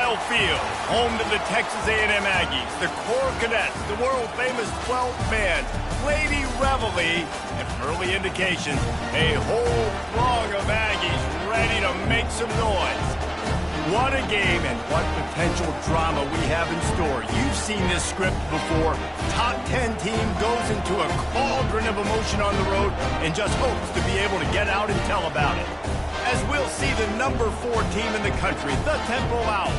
Kyle Field, home to the Texas A&M Aggies, the Core Cadets, the world-famous 12th man, Lady Reveille, and from early indications, a whole throng of Aggies ready to make some noise. What a game and what potential drama we have in store. You've seen this script before. Top 10 team goes into a cauldron of emotion on the road and just hopes to be able to get out and tell about it. As we'll see the number 4 team in the country, the Temple Owls,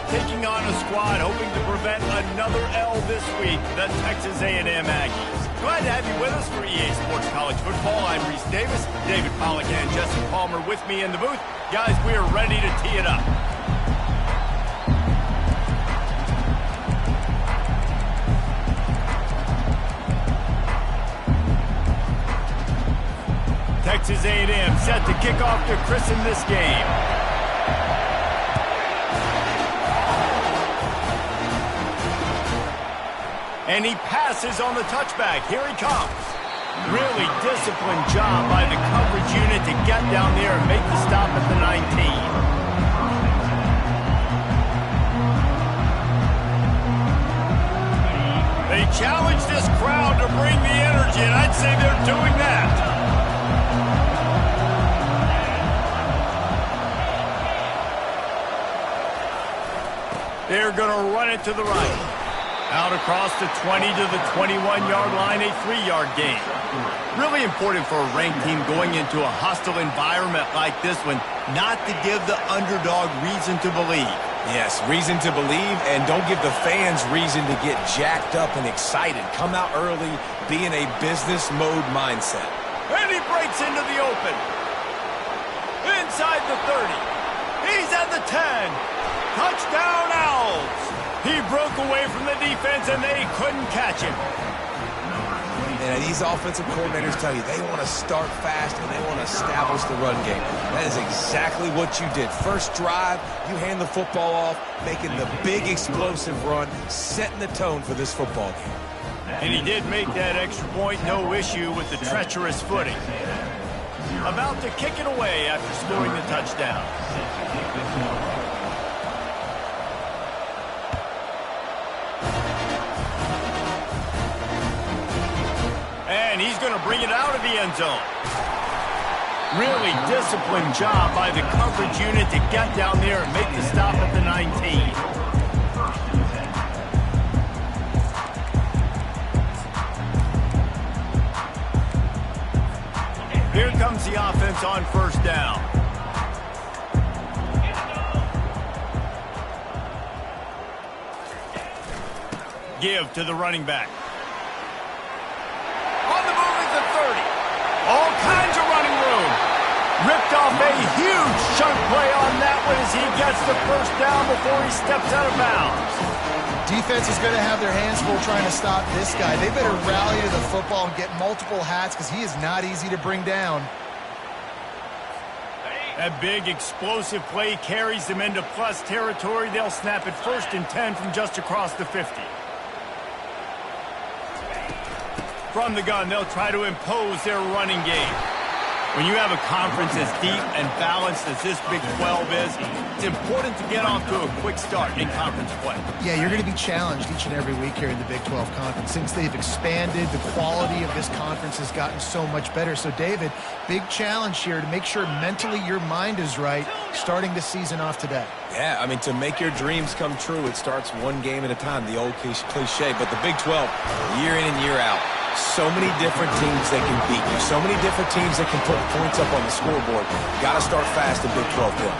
taking on a squad hoping to prevent another L this week, the Texas A&M Aggies. Glad to have you with us for EA Sports College Football. I'm Reese Davis, David Pollack and Jesse Palmer with me in the booth. Guys, we are ready to tee it up. Texas A&M set to kick off to christen this game. And he passes on the touchback. Here he comes. Really disciplined job by the coverage unit to get down there and make the stop at the 19. They challenge this crowd to bring the energy, and I'd say they're doing that. They're going to run it to the right. Out across the 20 to the 21-yard line, a 3-yard gain. Really important for a ranked team going into a hostile environment like this one, not to give the underdog reason to believe. Yes, reason to believe, and don't give the fans reason to get jacked up and excited. Come out early, be in a business mode mindset. And he breaks into the open. Inside the 30. He's at the 10. Touchdown, Owls. He broke away from the defense, and they couldn't catch him. And these offensive coordinators tell you they want to start fast and they want to establish the run game. That is exactly what you did. First drive, you hand the football off, making the big explosive run, setting the tone for this football game. And he did make that extra point, no issue with the treacherous footing. About to kick it away after scoring the touchdown. And he's going to bring it out of the end zone. Really disciplined job by the coverage unit to get down there and make the stop at the 19. Here comes the offense on first down. Give to the running back. On the move at the 30. All kinds of running room. Ripped off a huge chunk play on that one as he gets the first down before he steps out of bounds. Defense is going to have their hands full trying to stop this guy. They better rally to the football and get multiple hats because he is not easy to bring down. That big explosive play carries them into plus territory. They'll snap it 1st and 10 from just across the 50. From the gun, they'll try to impose their running game. When you have a conference as deep and balanced as this Big 12 is, it's important to get off to a quick start in conference play. Yeah, you're going to be challenged each and every week here in the Big 12 Conference. Since they've expanded, the quality of this conference has gotten so much better. So, David, big challenge here to make sure mentally your mind is right starting the season off today. Yeah, I mean, to make your dreams come true, it starts one game at a time, the old cliche. But the Big 12, year in and year out, so many different teams that can beat you. So many different teams that can put points up on the scoreboard. Got to start fast in Big 12 play.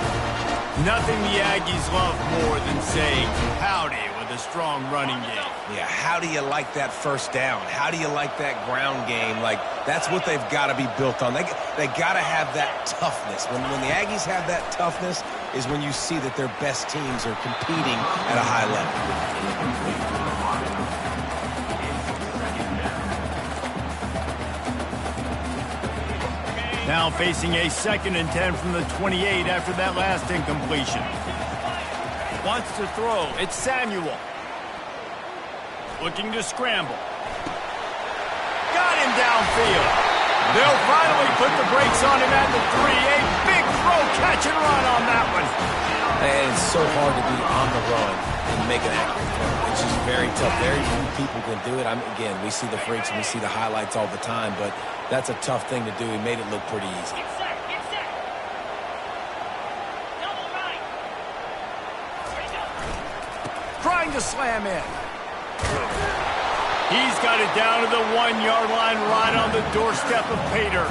Nothing the Aggies love more than saying howdy with a strong running game. Yeah, how do you like that first down? How do you like that ground game? Like, that's what they've got to be built on. They got to have that toughness. When the Aggies have that toughness is when you see that their best teams are competing at a high level. Now facing a 2nd and 10 from the 28 after that last incompletion. Wants to throw. It's Samuel. Looking to scramble. Got him downfield. They'll finally put the brakes on him at the 3. A big throw, catch and run on that one. And so hard to be on the run and make an accurate throw. It's just very tough. Very few people can do it. Again, we see the freaks and we see the highlights all the time, but that's a tough thing to do. He made it look pretty easy. Trying to slam in. He's got it down to the 1-yard line, right on the doorstep of Pater.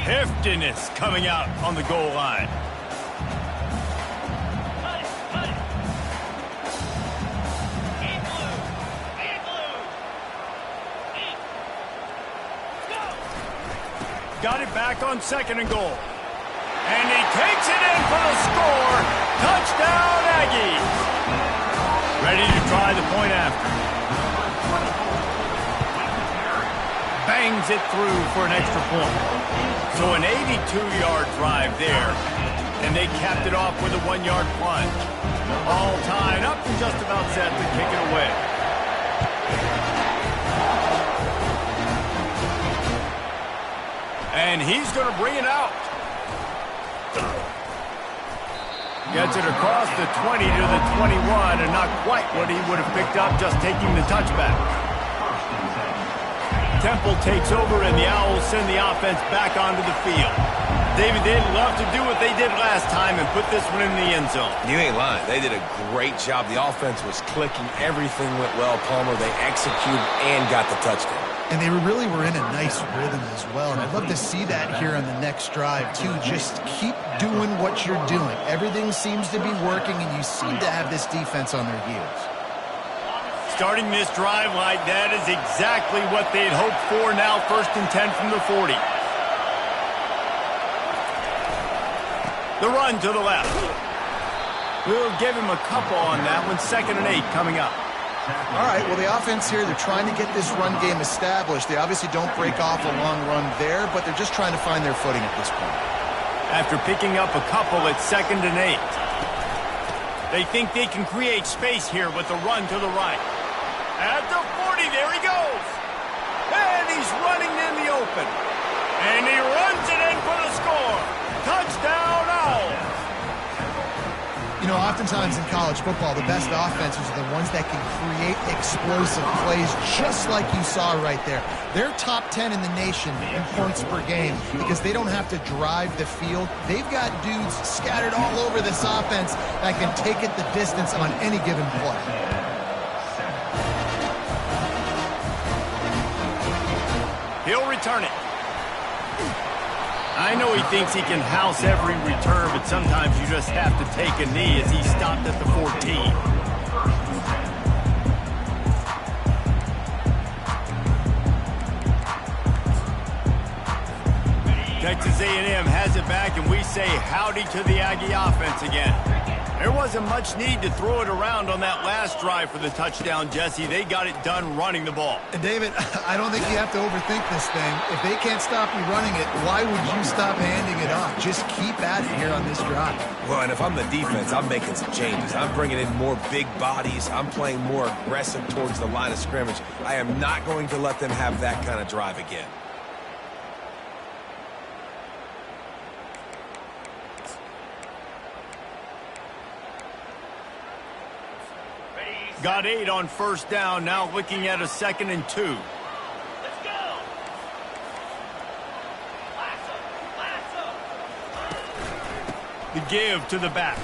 Heftiness coming out on the goal line. Got it back on 2nd and goal. And he takes it in for the score. Touchdown, Aggies. Ready to try the point after. Bangs it through for an extra point. So an 82-yard drive there. And they capped it off with a 1-yard plunge. All tied up and just about set to kick it away. And he's going to bring it out. Gets it across the 20 to the 21, and not quite what he would have picked up just taking the touchback. Temple takes over, and the Owls send the offense back onto the field. David, they'd love to do what they did last time and put this one in the end zone. You ain't lying. They did a great job. The offense was clicking. Everything went well, Palmer. They executed and got the touchdown. And they really were in a nice rhythm as well. And I'd love to see that here on the next drive, too. Just keep doing what you're doing. Everything seems to be working, and you seem to have this defense on their heels. Starting this drive like that is exactly what they'd hoped for. Now 1st and 10 from the 40. The run to the left. We'll give him a couple on that one. 2nd and 8 coming up. All right, well, the offense here, they're trying to get this run game established. They obviously don't break off a long run there, but they're just trying to find their footing at this point. After picking up a couple at 2nd and 8. They think they can create space here with the run to the right. At the 40, there he goes. And he's running in the open. And he runs it in for the score. Touchdown, Owls. You know, oftentimes in college football, the best offenses are the ones that can create explosive plays, just like you saw right there. They're top 10 in the nation in points per game because they don't have to drive the field. They've got dudes scattered all over this offense that can take it the distance on any given play. He'll return it. I know he thinks he can house every return, but sometimes you just have to take a knee as he stopped at the 14. Texas A&M has it back, and we say howdy to the Aggie offense again. There wasn't much need to throw it around on that last drive for the touchdown, Jesse. They got it done running the ball. And David, I don't think you have to overthink this thing. If they can't stop you running it, why would you stop handing it off? Just keep at it here on this drive. Well, and if I'm the defense, I'm making some changes. I'm bringing in more big bodies. I'm playing more aggressive towards the line of scrimmage. I am not going to let them have that kind of drive again. Got 8 on 1st down, now looking at a 2nd and 2. Let's go. The give to the back.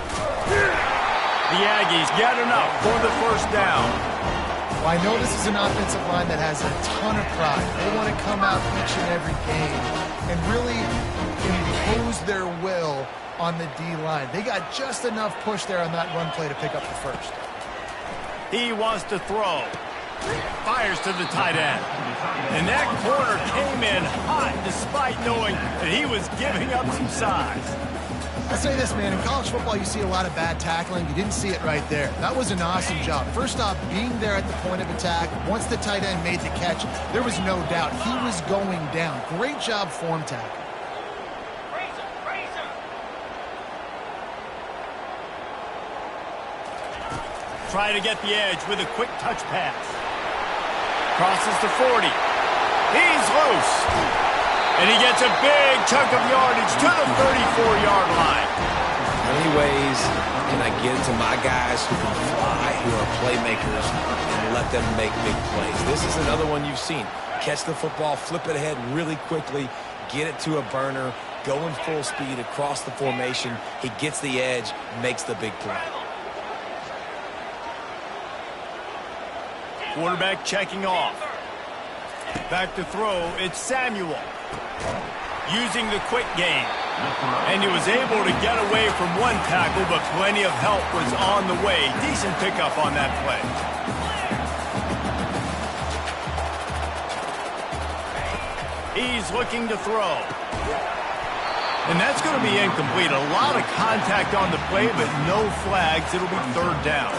The Aggies get enough for the 1st down. Well, I know this is an offensive line that has a ton of pride. They want to come out each and every game and really impose their will on the D-line. They got just enough push there on that run play to pick up the 1st. He wants to throw. Fires to the tight end. And that corner came in hot despite knowing that he was giving up some size. I'll say this, man. In college football, you see a lot of bad tackling. You didn't see it right there. That was an awesome job. First off, being there at the point of attack. Once the tight end made the catch, there was no doubt he was going down. Great job form tackle. Try to get the edge with a quick touch pass. Crosses the 40. He's loose. And he gets a big chunk of yardage to the 34-yard line. How many ways can I get it to my guys who can fly, who are playmakers, and let them make big plays? This is another one you've seen. Catch the football, flip it ahead really quickly, get it to a burner, go in full speed across the formation. He gets the edge, makes the big play. Quarterback checking off. Back to throw, it's Samuel. Using the quick game. And he was able to get away from one tackle, but plenty of help was on the way. Decent pickup on that play. He's looking to throw. And that's going to be incomplete. A lot of contact on the play, but no flags. It'll be third down.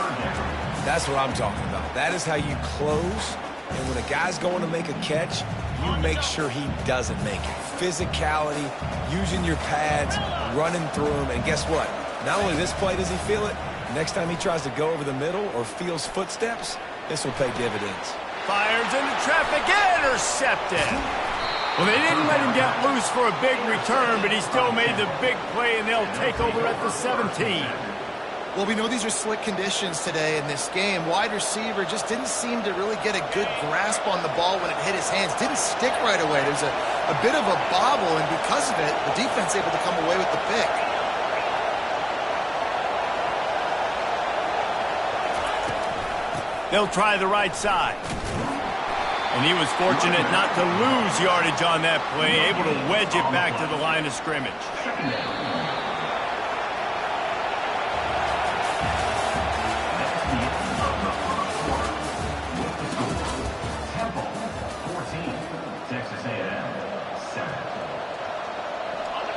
That's what I'm talking about. That is how you close. And when a guy's going to make a catch, you make sure he doesn't make it. Physicality, using your pads, running through them. And guess what? Not only this play does he feel it, next time he tries to go over the middle or feels footsteps, this will pay dividends. Fires into traffic, intercepted. Well, they didn't let him get loose for a big return, but he still made the big play, and they'll take over at the 17. Well, we know these are slick conditions today in this game. Wide receiver just didn't seem to really get a good grasp on the ball when it hit his hands. Didn't stick right away. There's a bit of a bobble, and because of it, the defense able to come away with the pick. They'll try the right side. And he was fortunate not to lose yardage on that play, able to wedge it back to the line of scrimmage.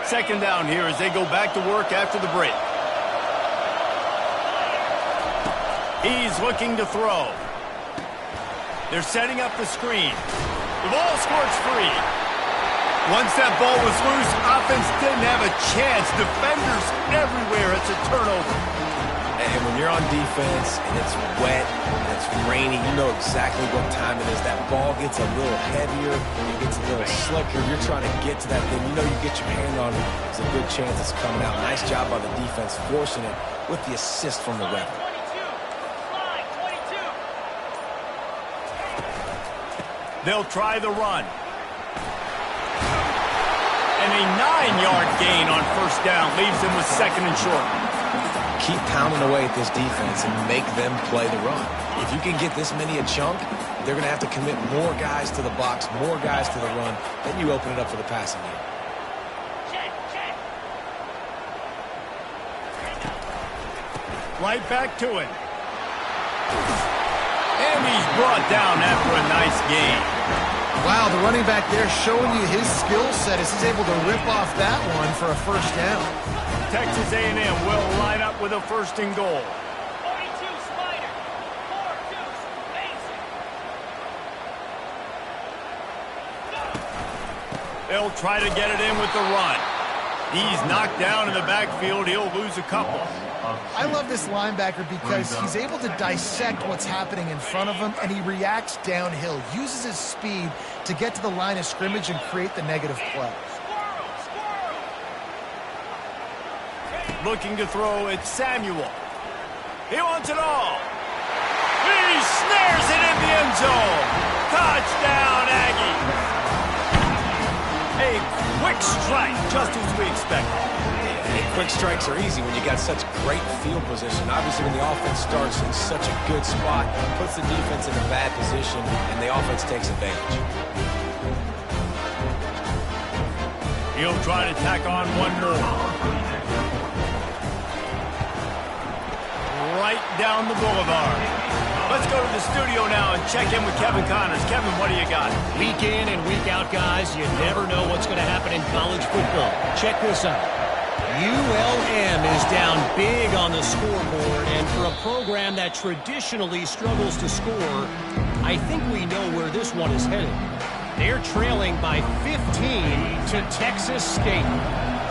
Second down here as they go back to work after the break. He's looking to throw. They're setting up the screen. The ball squirts free. Once that ball was loose, offense didn't have a chance. Defenders everywhere. It's a turnover. And when you're on defense and it's wet and it's rainy, you know exactly what time it is. That ball gets a little heavier, it gets a little slicker. You're trying to get to that thing. You know you get your hand on it, there's a good chance it's coming out. Nice job by the defense forcing it with the assist from the ref. They'll try the run. And a 9-yard gain on first down leaves them with second and short. Keep pounding away at this defense and make them play the run. If you can get this many a chunk, they're going to have to commit more guys to the box, more guys to the run. Then you open it up for the passing game. Right back to it. And he's brought down after a nice gain. Wow, the running back there showing you his skill set as he's able to rip off that one for a first down. Texas A&M will line up with a first and goal. 42 Slider, 4-2 basic. They'll try to get it in with the run. He's knocked down in the backfield. He'll lose a couple. I love this linebacker because he's able to dissect what's happening in front of him, and he reacts downhill, uses his speed to get to the line of scrimmage and create the negative play. Looking to throw, it's Samuel. He wants it all. He snares it in the end zone. Touchdown, Aggie. A quick strike, just as we expected. And quick strikes are easy when you got such great field position. Obviously, when the offense starts in such a good spot, puts the defense in a bad position, and the offense takes advantage. He'll try to tack on one more. Right down the boulevard. Let's go to the studio now and check in with Kevin Connors. Kevin, what do you got? Week in and week out, guys, you never know what's going to happen in college football. Check this out. ULM is down big on the scoreboard, and for a program that traditionally struggles to score, I think we know where this one is headed. They're trailing by 15 to Texas State.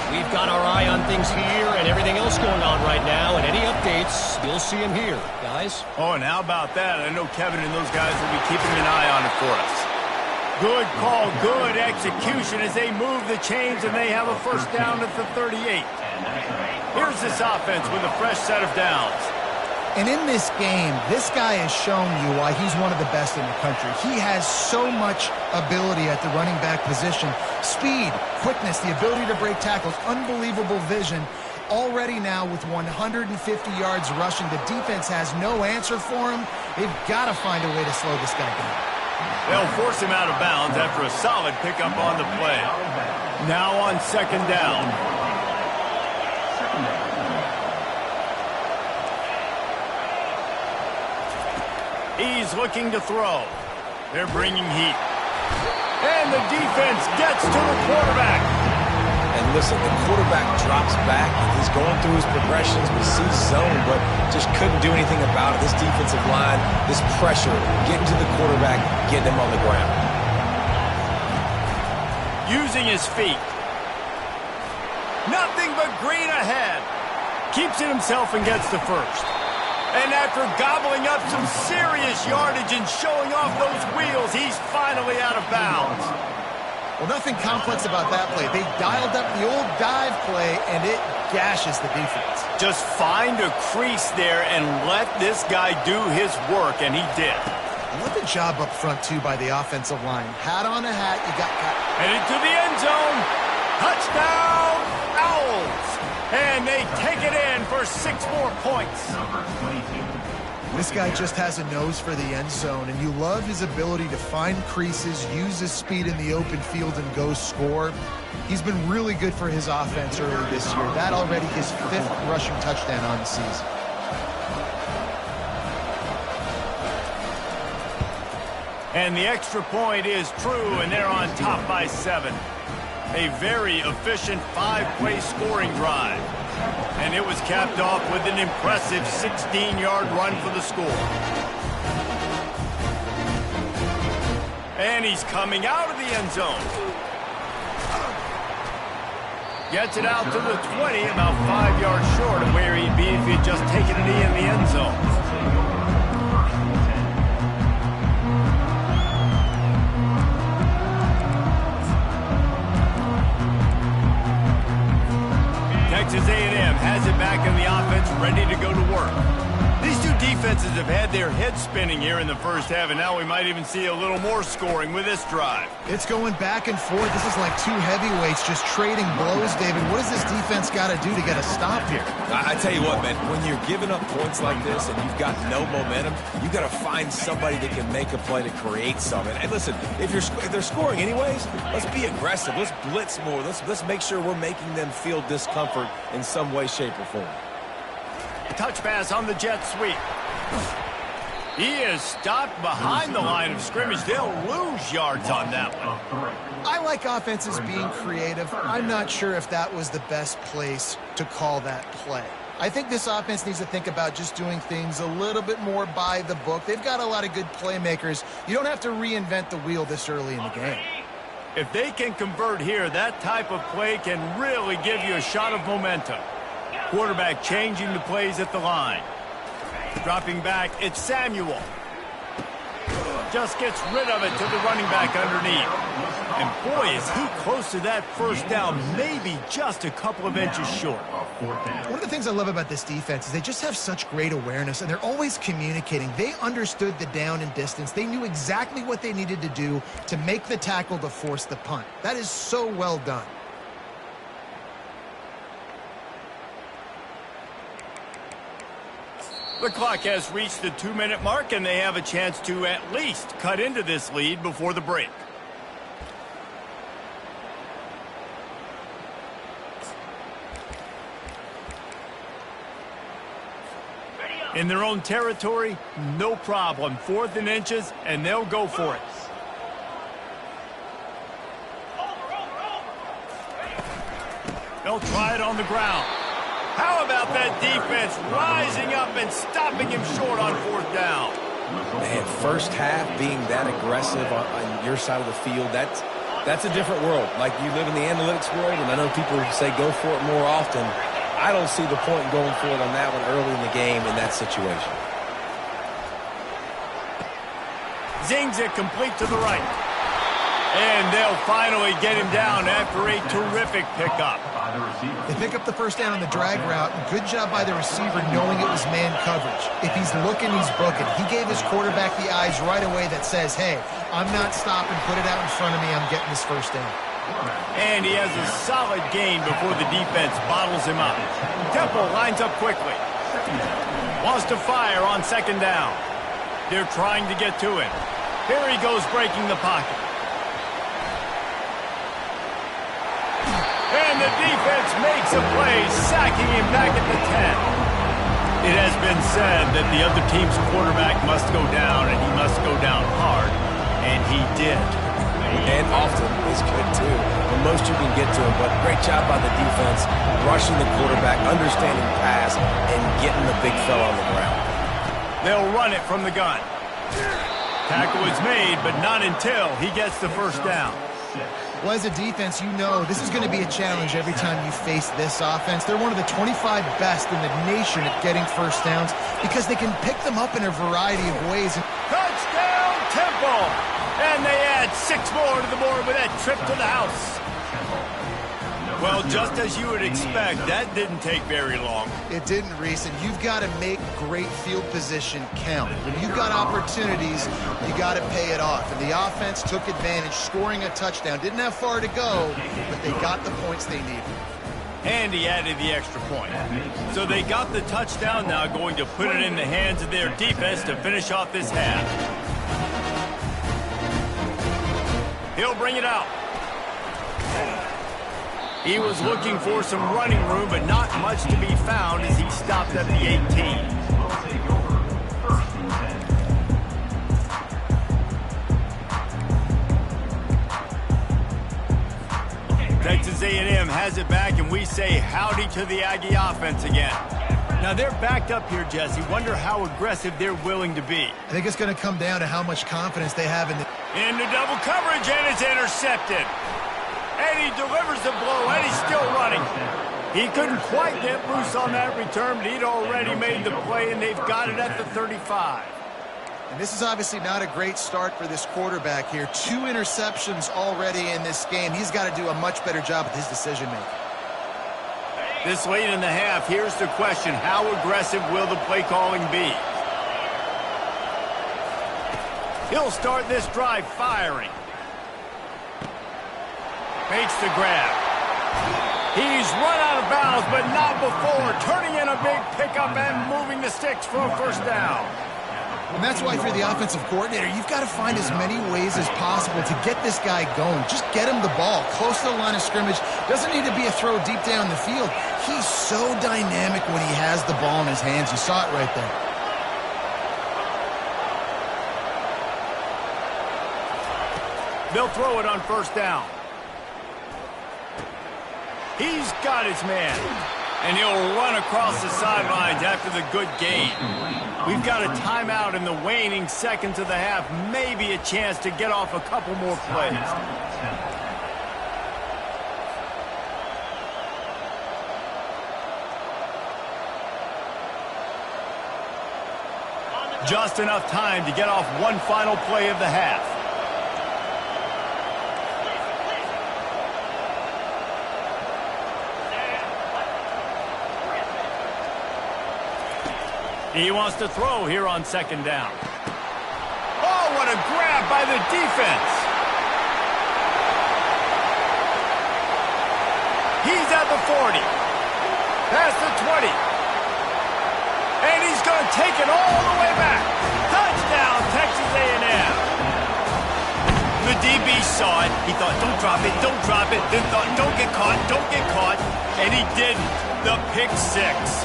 We've got our eye on things here and everything else going on right now, and any updates, you'll see them here, guys. Oh, and how about that? I know Kevin and those guys will be keeping an eye on it for us. Good call, good execution as they move the chains and they have a first down at the 38. Here's this offense with a fresh set of downs. And in this game, this guy has shown you why he's one of the best in the country. He has so much ability at the running back position. Speed, quickness, the ability to break tackles, unbelievable vision. Already now with 150 yards rushing, the defense has no answer for him. They've got to find a way to slow this guy down. They'll force him out of bounds after a solid pickup on the play. Now on second down. He's looking to throw. They're bringing heat. And the defense gets to the quarterback. And listen, the quarterback drops back, and he's going through his progressions. We see zone, but just couldn't do anything about it. This defensive line, this pressure, getting to the quarterback, getting him on the ground. Using his feet. Nothing but green ahead. Keeps it himself and gets the first. And after gobbling up some serious yardage and showing off those wheels, he's finally out of bounds. Well, nothing complex about that play. They dialed up the old dive play, and it gashes the defense. Just find a crease there and let this guy do his work, and he did. I love the job up front, too, by the offensive line. Hat on a hat, you got... Headed to the end zone. Touchdown, Owls. And they take it in for 6 more points. This guy just has a nose for the end zone, and you love his ability to find creases, use his speed in the open field, and go score. He's been really good for his offense early this year. That already his 5th rushing touchdown on the season. And the extra point is true, and they're on top by 7. A very efficient 5-play scoring drive. And it was capped off with an impressive 16-yard run for the score. And he's coming out of the end zone. Gets it out to the 20, about 5 yards short of where he'd be if he'd just taken a knee in the end zone. Texas A&M has it back in the offense, ready to go to work. These two defenses have had their heads spinning here in the first half, and now we might even see a little more scoring with this drive. It's going back and forth. This is like two heavyweights just trading blows, David. What does this defense got to do to get a stop here? I tell you what, man, when you're giving up points like this and you've got no momentum, you got to find somebody that can make a play to create something. And listen, if they're scoring anyways, let's be aggressive. Let's blitz more. Let's make sure we're making them feel discomfort in some way, shape, or form. Touch pass on the jet sweep. He is stopped behind the line of scrimmage. They'll lose yards on that one. I like offenses being creative. I'm not sure if that was the best place to call that play. I think this offense needs to think about just doing things a little bit more by the book. They've got a lot of good playmakers. You don't have to reinvent the wheel this early in the game. If they can convert here, that type of play can really give you a shot of momentum. Quarterback changing the plays at the line. Dropping back, it's Samuel. Just gets rid of it to the running back underneath. And boy, is he close to that first down, maybe just a couple of inches short. One of the things I love about this defense is they just have such great awareness, and they're always communicating. They understood the down and distance. They knew exactly what they needed to do to make the tackle to force the punt. That is so well done. The clock has reached the 2-minute mark, and they have a chance to at least cut into this lead before the break. In their own territory, no problem. 4th and inches, and they'll go for it. They'll try it on the ground. How about that defense rising up and stopping him short on 4th down? Man, first half being that aggressive on your side of the field, that's a different world. Like, you live in the analytics world, and I know people say go for it more often. I don't see the point in going for it on that one early in the game in that situation. Zings it complete to the right. And they'll finally get him down after a terrific pickup. They pick up the first down on the drag route. Good job by the receiver knowing it was man coverage. If he's looking, he's booking. He gave his quarterback the eyes right away that says, hey, I'm not stopping. Put it out in front of me. I'm getting this first down. And he has a solid gain before the defense bottles him up. Temple lines up quickly. Wants to fire on second down. They're trying to get to him. Here he goes breaking the pocket. And the defense makes a play, sacking him back at the 10. It has been said that the other team's quarterback must go down, and he must go down hard. And he did. And often is good, too. The most you can get to him, but great job by the defense, rushing the quarterback, understanding pass, and getting the big fella on the ground. They'll run it from the gun. Tackle is made, but not until he gets the first down. Well, as a defense, you know this is going to be a challenge every time you face this offense. They're one of the 25 best in the nation at getting first downs because they can pick them up in a variety of ways. Touchdown, Temple! And they add 6 more to the board with that trip to the house. Well, just as you would expect, that didn't take very long. It didn't, Reese, and you've got to make great field position count. When you've got opportunities, you got to pay it off. And the offense took advantage, scoring a touchdown. Didn't have far to go, but they got the points they needed. And he added the extra point. So they got the touchdown, now going to put it in the hands of their defense to finish off this half. He'll bring it out. He was looking for some running room, but not much to be found as he stopped at the 18. Texas A&M has it back, and we say howdy to the Aggie offense again. Now, they're backed up here, Jesse. Wonder how aggressive they're willing to be. I think it's going to come down to how much confidence they have in the... Into double coverage, and it's intercepted. And he delivers the blow, and he's still running. He couldn't quite get loose on that return, but he'd already made the play, and they've got it at the 35. And this is obviously not a great start for this quarterback here. 2 interceptions already in this game. He's got to do a much better job with his decision-making. This late in the half, here's the question. How aggressive will the play calling be? He'll start this drive firing. Makes the grab. He's run out of bounds, but not before. Turning in a big pickup and moving the sticks for a first down. And that's why if you're the offensive coordinator, you've got to find as many ways as possible to get this guy going. Just get him the ball close to the line of scrimmage. Doesn't need to be a throw deep down the field. He's so dynamic when he has the ball in his hands. You saw it right there. They'll throw it on first down. He's got his man. And he'll run across the sidelines after the good gain. We've got a timeout in the waning seconds of the half. Maybe a chance to get off a couple more plays. Just enough time to get off one final play of the half. He wants to throw here on second down. Oh, what a grab by the defense. He's at the 40. Past the 20. And he's going to take it all the way back. Touchdown, Texas A&M. The DB saw it. He thought, don't drop it, don't drop it. Then thought, don't get caught, don't get caught. And he didn't. The pick six.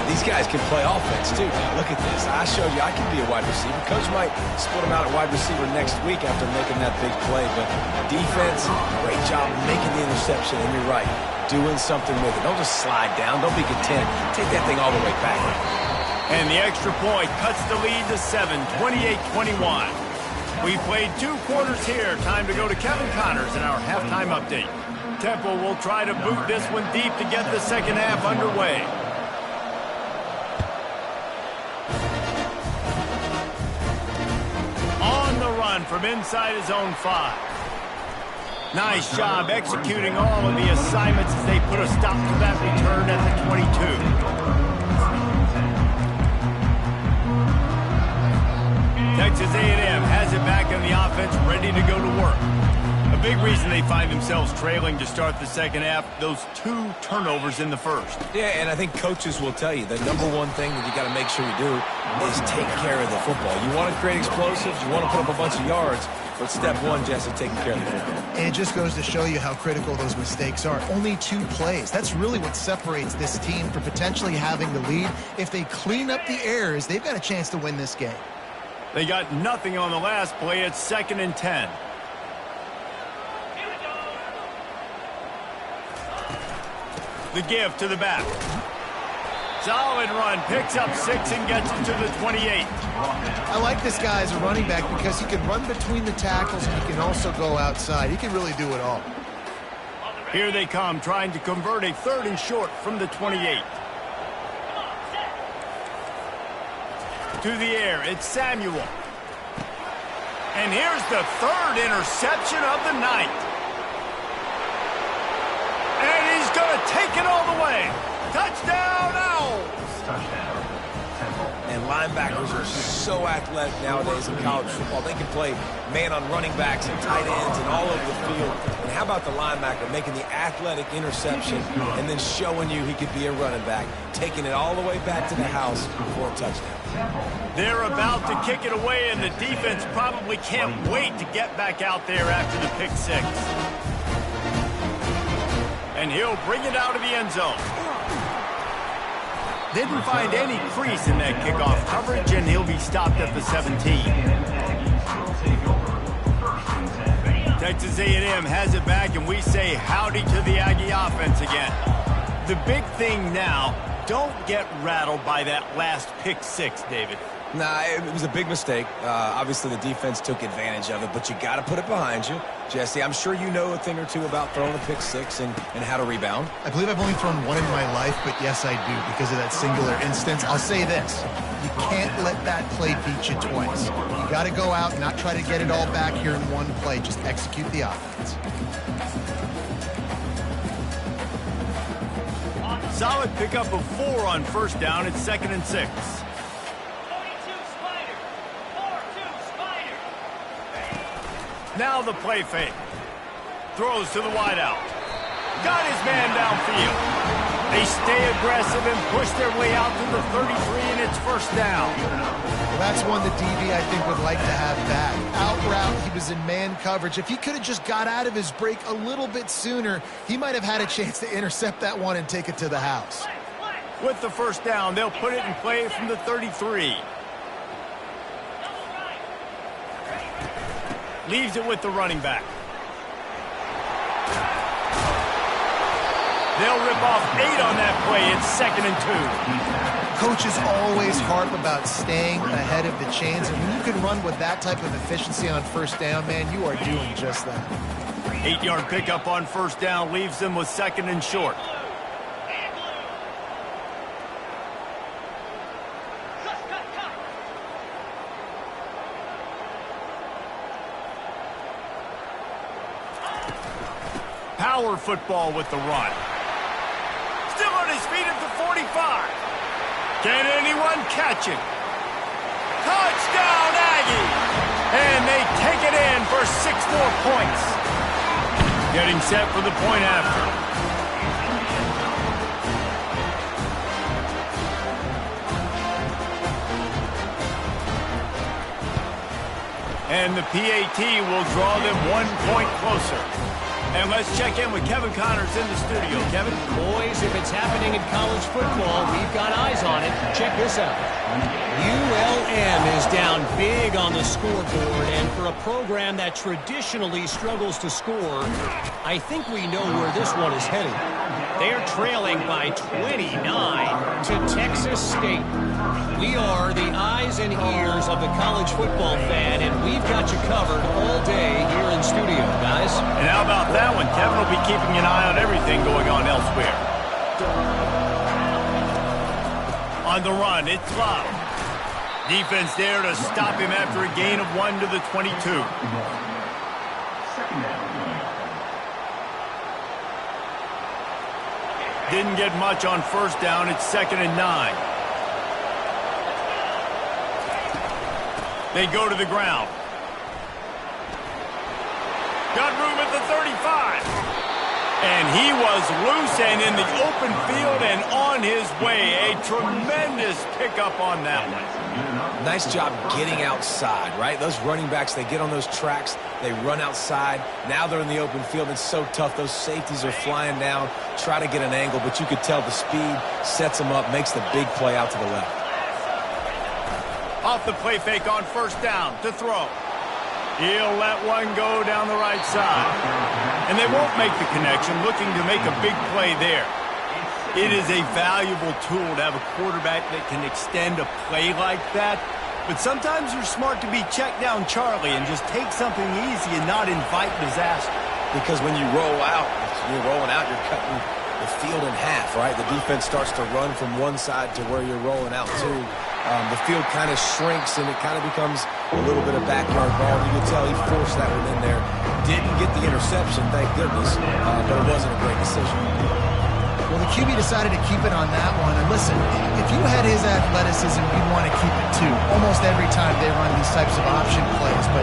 These guys can play offense, too. Look at this. I showed you I can be a wide receiver. Coach might split him out at wide receiver next week after making that big play. But defense, great job making the interception. And you're right, doing something with it. Don't just slide down. Don't be content. Take that thing all the way back. And the extra point cuts the lead to 7, 28-21. We played 2 quarters here. Time to go to Kevin Connors in our halftime update. Temple will try to boot this one deep to get the second half underway. On the run from inside his own 5. Nice job executing all of the assignments as they put a stop to that return at the 22. Texas A&M has it back in the offense, ready to go to work. A big reason they find themselves trailing to start the second half, those 2 turnovers in the first. Yeah, and I think coaches will tell you the number one thing that you got to make sure you do is take care of the football. You want to create explosives, you want to put up a bunch of yards, but step one, Jesse, taking care of the football. And it just goes to show you how critical those mistakes are. Only 2 plays. That's really what separates this team from potentially having the lead. If they clean up the errors, they've got a chance to win this game. They got nothing on the last play. It's 2nd and 10. The give to the back. Solid run. Picks up 6 and gets it to the 28. I like this guy as a running back because he can run between the tackles and he can also go outside. He can really do it all. Here they come, trying to convert a 3rd and short from the 28. To the air, it's Samuel. And here's the 3rd interception of the night. And he's going to take it all the way. Touchdown, Owls! And linebackers are so athletic nowadays in college football. They can play man on running backs and tight ends and all over the field. And how about the linebacker making the athletic interception and then showing you he could be a running back, taking it all the way back to the house for a touchdown. They're about to kick it away, and the defense probably can't wait to get back out there after the pick 6. And he'll bring it out of the end zone. Didn't find any crease in that kickoff coverage, and he'll be stopped at the 17. Texas A&M has it back, and we say howdy to the Aggie offense again. The big thing now, don't get rattled by that last pick 6, David. Nah, it was a big mistake. Obviously, the defense took advantage of it, but you got to put it behind you. Jesse, I'm sure you know a thing or two about throwing a pick 6 and how to rebound. I believe I've only thrown 1 in my life, but yes, I do because of that singular instance. I'll say this. You can't let that play beat you twice. You got to go out and not try to get it all back here in one play. Just execute the offense. Solid pickup of 4 on 1st down. It's 2nd and 6. Now the play fake. Throws to the wideout. Got his man downfield. They stay aggressive and push their way out to the 33, and it's 1st down. Well, that's one that DB, I think, would like to have back. Out route, he was in man coverage. If he could have just got out of his break a little bit sooner, he might have had a chance to intercept that one and take it to the house. With the 1st down, they'll put it in play from the 33. Leaves it with the running back. They'll rip off 8 on that play. It's 2nd and 2. Coaches always harp about staying ahead of the chains, and when you can run with that type of efficiency on 1st down, man, you are doing just that. 8-yard pickup on 1st down leaves them with 2nd and short. Power football with the run. Still on his feet at the 45. Can anyone catch it? Touchdown, Aggie! And they take it in for 6 more points. Getting set for the point after. And the PAT will draw them 1 point closer. And let's check in with Kevin Connors in the studio. Kevin? Boys, if it's happening in college football, we've got eyes on it. Check this out. ULM is down big on the scoreboard, and for a program that traditionally struggles to score, I think we know where this one is headed. They're trailing by 29 to Texas State. We are the eyes and ears of the college football fan, and we've got you covered all day here in studio, guys. And how about that one? Kevin will be keeping an eye on everything going on elsewhere. On the run, it's Love. Defense there to stop him after a gain of 1 to the 22. didn't get much on first down. It's 2nd and 9. They go to the ground. Got room at the 35. And he was loose and in the open field and on his way. A tremendous pickup on that one. Nice job getting outside, right? Those running backs, they get on those tracks, they run outside. Now they're in the open field. It's so tough. Those safeties are flying down, try to get an angle, but you could tell the speed sets them up, makes the big play out to the left. Off the play fake on first down to throw. He'll let one go down the right side. And they won't make the connection, looking to make a big play there. It is a valuable tool to have a quarterback that can extend a play like that. But sometimes you're smart to be check down Charlie and just take something easy and not invite disaster. Because when you roll out, you're rolling out, you're cutting the field in half, right? The defense starts to run from one side to where you're rolling out to. The field kind of shrinks and it kind of becomes a little bit of backyard ball. You can tell he forced that one in there. Didn't get the interception, thank goodness, but it wasn't a great decision. Well, the QB decided to keep it on that one. And listen, if you had his athleticism, you'd want to keep it too. Almost every time they run these types of option plays. But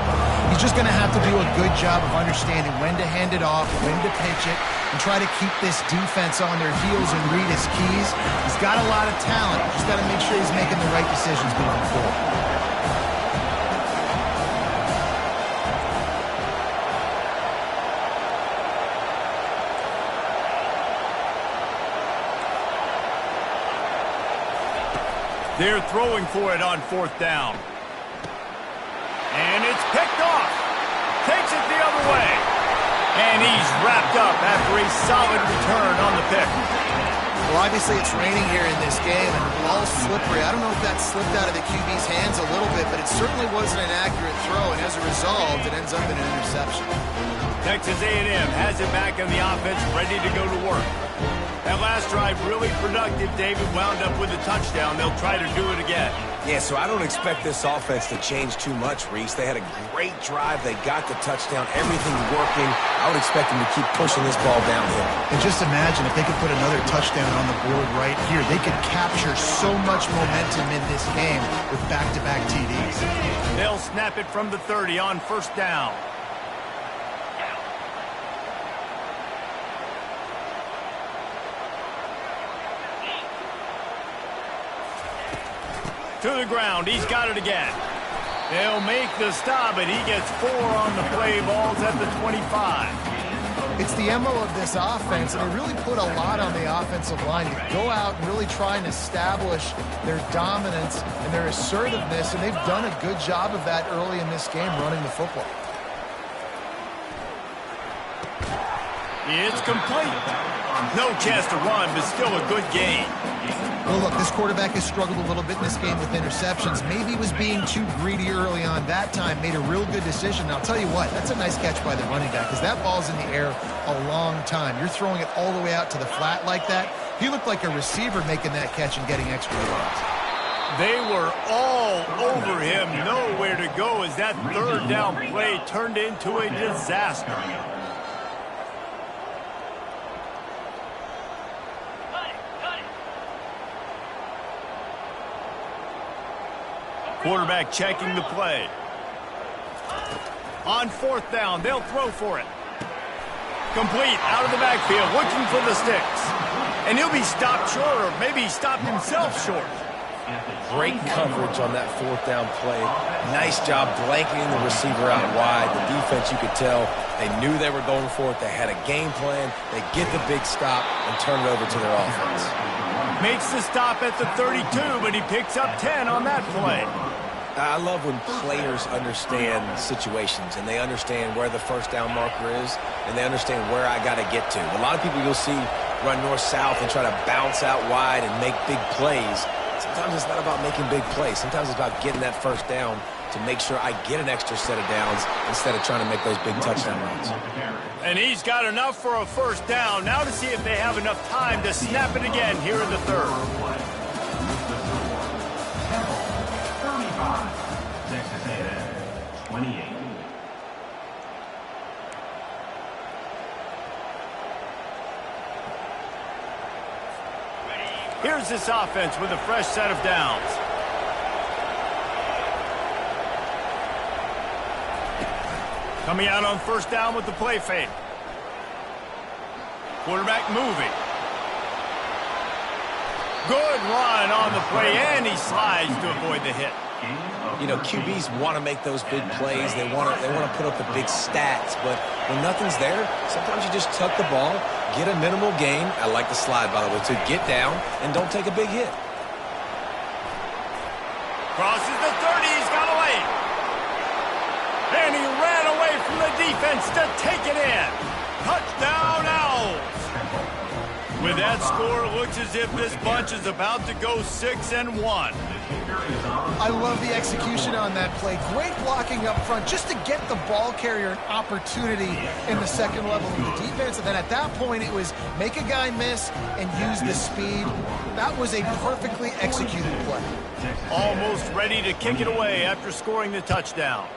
he's just going to have to do a good job of understanding when to hand it off, when to pitch it, and try to keep this defense on their heels and read his keys. He's got a lot of talent. Just got to make sure he's making the right decisions moving forward. They're throwing for it on fourth down. And it's picked off. Takes it the other way. And he's wrapped up after a solid return on the pick. Well, obviously it's raining here in this game, and the ball's slippery. I don't know if that slipped out of the QB's hands a little bit, but it certainly wasn't an accurate throw, and as a result, it ends up in an interception. Texas A&M has it back in the offense, ready to go to work. That last drive really productive. David wound up with a touchdown. They'll try to do it again. Yeah, so I don't expect this offense to change too much, Reese. They had a great drive. They got the touchdown. Everything's working. I would expect them to keep pushing this ball downhill. And just imagine if they could put another touchdown on the board right here. They could capture so much momentum in this game with back-to-back TDs. They'll snap it from the 30 on first down. To the ground. He's got it again. They'll make the stop, and he gets 4 on the play. Balls at the 25. It's the MO of this offense, and they really put a lot on the offensive line to go out and really try and establish their dominance and their assertiveness, and they've done a good job of that early in this game running the football. It's complete. No chance to run, but still a good game. Well, look, this quarterback has struggled a little bit in this game with interceptions. Maybe he was being too greedy early on that time, made a real good decision. Now, I'll tell you what, that's a nice catch by the running back because that ball's in the air a long time. You're throwing it all the way out to the flat like that. He looked like a receiver making that catch and getting extra yards. They were all over him, nowhere to go as that third down play turned into a disaster. Quarterback checking the play. On fourth down, they'll throw for it. Complete, out of the backfield, looking for the sticks. And he'll be stopped short, or maybe he stopped himself short. Great coverage on that fourth down play. Nice job blanketing the receiver out wide. The defense, you could tell, they knew they were going for it. They had a game plan. They get the big stop and turn it over to their offense. Makes the stop at the 32, but he picks up 10 on that play. I love when players understand situations and they understand where the first down marker is and they understand where I got to get to. A lot of people you'll see run north-south and try to bounce out wide and make big plays. Sometimes it's not about making big plays. Sometimes it's about getting that first down to make sure I get an extra set of downs instead of trying to make those big touchdown runs. And he's got enough for a first down. Now to see if they have enough time to snap it again here in the third. Texas A&M, 28. Here's this offense with a fresh set of downs. Coming out on first down with the play fake. Quarterback moving. Good run on the play, and he slides to avoid the hit. You know, QBs want to make those big plays. They want to put up the big stats, but when nothing's there, sometimes you just tuck the ball, get a minimal gain. I like the slide, by the way, to get down and don't take a big hit. Crosses the 30, he's got away. And he ran away from the defense to take it in. Touchdown, Owls. With that score, it looks as if this bunch is about to go 6-1. I love the execution on that play. Great blocking up front just to get the ball carrier an opportunity in the second level of the defense. And then at that point, it was make a guy miss and use the speed. That was a perfectly executed play. Almost ready to kick it away after scoring the touchdown.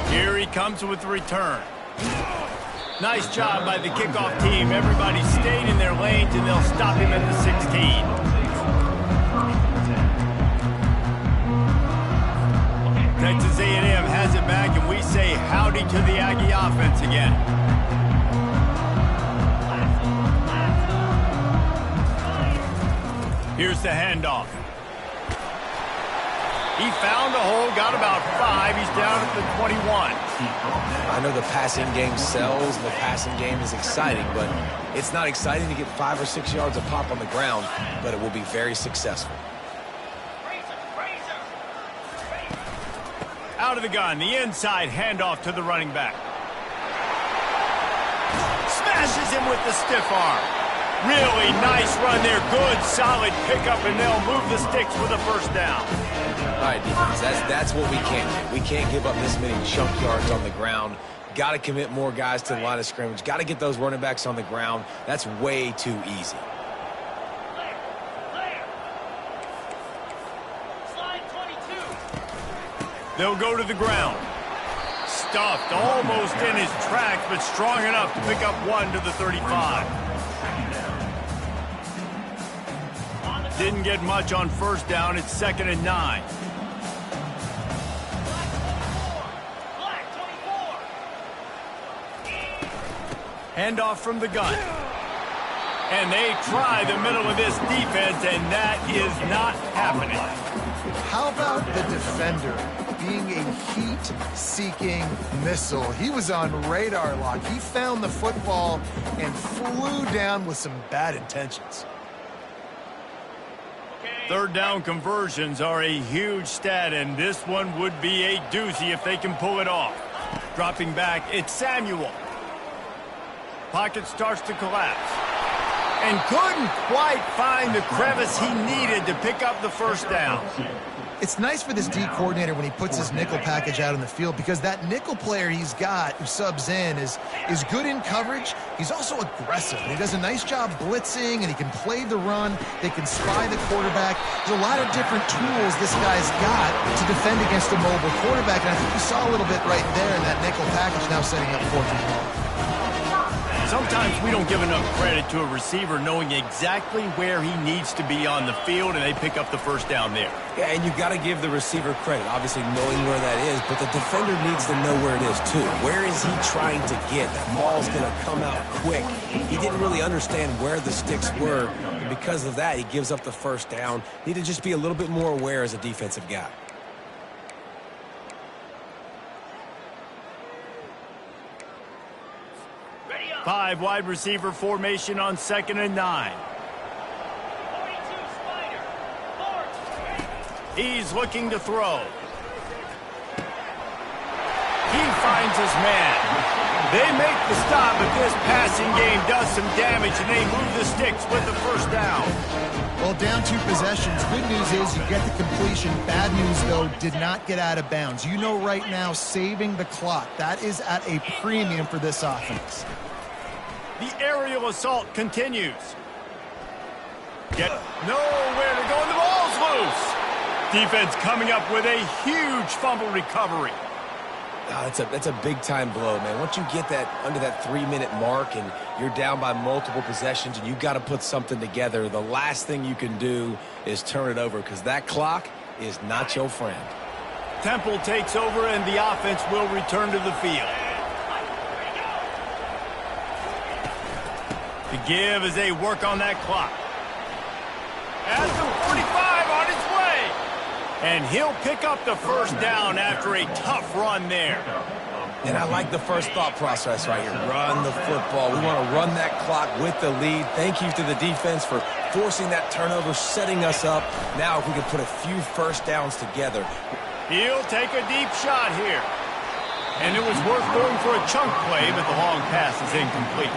Here he comes with the return. Nice job by the kickoff team. Everybody stayed in their lanes, and they'll stop him at the 16. Texas A&M has it back, and we say howdy to the Aggie offense again. Here's the handoff. He found a hole, got about 5. He's down at the 21. I know the passing game sells and the passing game is exciting, but it's not exciting to get 5 or 6 yards of pop on the ground, but it will be very successful. Out of the gun, the inside handoff to the running back. Smashes him with the stiff arm. Really nice run there. Good, solid pickup, and they'll move the sticks with a first down. All right, defense, that's what we can't do. We can't give up this many chunk yards on the ground. Got to commit more guys to the line of scrimmage. Got to get those running backs on the ground. That's way too easy. Slide 22. They'll go to the ground. Stuffed almost in his tracks, but strong enough to pick up 1 to the 35. Didn't get much on first down. It's 2nd and 9. Handoff from the gun. And they try the middle of this defense, and that is not happening. How about the defender being a heat-seeking missile? He was on radar lock. He found the football and flew down with some bad intentions. Third down conversions are a huge stat, and this one would be a doozy if they can pull it off. Dropping back, it's Samuel. Pocket starts to collapse. And couldn't quite find the crevice he needed to pick up the first down. It's nice for this D coordinator when he puts his nickel package out in the field, because that nickel player he's got who subs in is good in coverage. He's also aggressive, and he does a nice job blitzing, and he can play the run. They can spy the quarterback. There's a lot of different tools this guy's got to defend against a mobile quarterback, and I think you saw a little bit right there in that nickel package now setting up 4th and long. Sometimes we don't give enough credit to a receiver knowing exactly where he needs to be on the field, and they pick up the first down there. Yeah, and you've got to give the receiver credit, obviously knowing where that is, but the defender needs to know where it is too. Where is he trying to get? That ball's going to come out quick. He didn't really understand where the sticks were, and because of that, he gives up the first down. Need to just be a little bit more aware as a defensive guy. Five wide receiver formation on 2nd and 9. 42 Spider. 4. He's looking to throw. He finds his man. They make the stop, but this passing game does some damage, and they move the sticks with the first down. Well, down 2 possessions. Good news is you get the completion. Bad news, though, did not get out of bounds. You know right now, saving the clock. That is at a premium for this offense. The aerial assault continues. Get nowhere to go, and the ball's loose. Defense coming up with a huge fumble recovery. Oh, that's a big-time blow, man. Once you get that under that 3-minute mark and you're down by multiple possessions and you've got to put something together, the last thing you can do is turn it over because that clock is not your friend. Temple takes over and the offense will return to the field. The give as they work on that clock. As the 45 on its way. And he'll pick up the first down after a tough run there. And I like the first thought process right here. Run the football. We want to run that clock with the lead. Thank you to the defense for forcing that turnover, setting us up. Now if we can put a few first downs together. He'll take a deep shot here. And it was worth going for a chunk play, but the long pass is incomplete.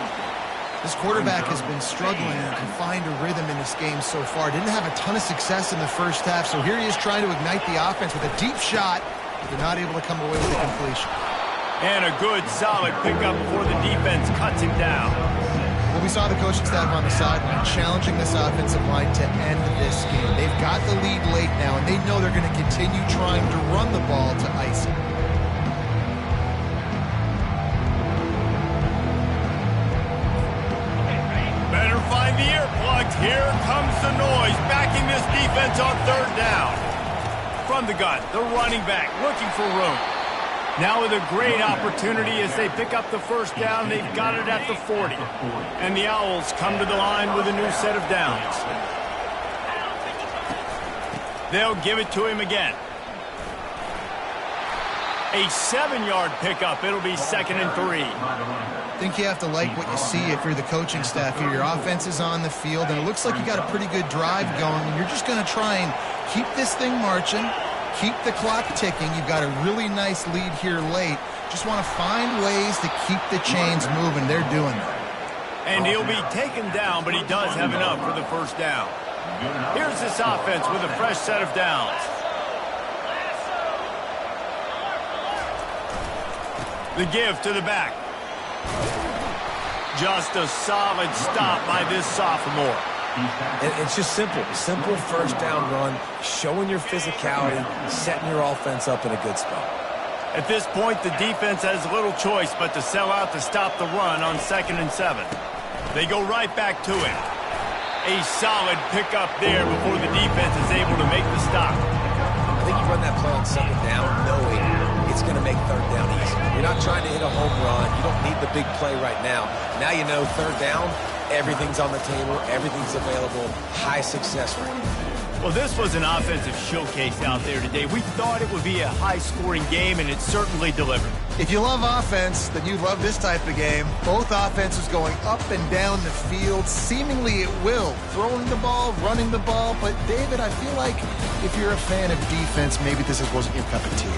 This quarterback has been struggling to find a rhythm in this game so far. Didn't have a ton of success in the first half, so here he is trying to ignite the offense with a deep shot. They're not able to come away with a completion. And a good, solid pickup before the defense cuts him down. Well, we saw the coaching staff on the sideline challenging this offensive line to end this game. They've got the lead late now, and they know they're going to continue trying to run the ball to ice it. Better find the earplugs. Here comes the noise, backing this defense on third down. From the gun, the running back looking for room. Now with a great opportunity as they pick up the first down, they've got it at the 40. And the Owls come to the line with a new set of downs. They'll give it to him again. A 7-yard pickup. It'll be 2nd and 3. I think you have to like what you see if you're the coaching staff here. Your offense is on the field, and it looks like you got a pretty good drive going, and you're just going to try and keep this thing marching, keep the clock ticking. You've got a really nice lead here late. Just want to find ways to keep the chains moving. They're doing that. And he'll be taken down, but he does have enough for the first down. Here's this offense with a fresh set of downs. The give to the back. Just a solid stop by this sophomore. It's just simple. Simple first down run, showing your physicality, setting your offense up in a good spot. At this point, the defense has little choice but to sell out to stop the run on 2nd and 7. They go right back to it. A solid pickup there before the defense is able to make the stop. I think you run that play on 2nd down knowing it's going to make 3rd down easy. You're not trying to hit a home run. You don't need the big play right now. Now you know 3rd down, everything's on the table, everything's available, high success rate. Well, this was an offensive showcase out there today. We thought it would be a high-scoring game, and it certainly delivered. If you love offense, then you love this type of game. Both offenses going up and down the field, seemingly at will. Throwing the ball, running the ball. But, David, I feel like if you're a fan of defense, maybe this wasn't your cup of tea.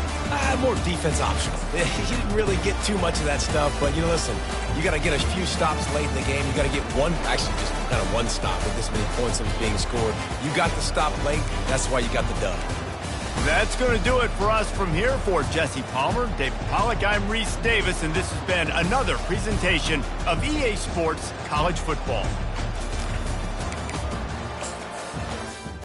More defense optional. You didn't really get too much of that stuff, but, listen, you got to get a few stops late in the game. You got to get just kind of one stop with this many points that was being scored. You got the stop late. That's why you got the dub. That's going to do it for us from here. For Jesse Palmer, David Pollack, I'm Reese Davis, and this has been another presentation of EA Sports College Football.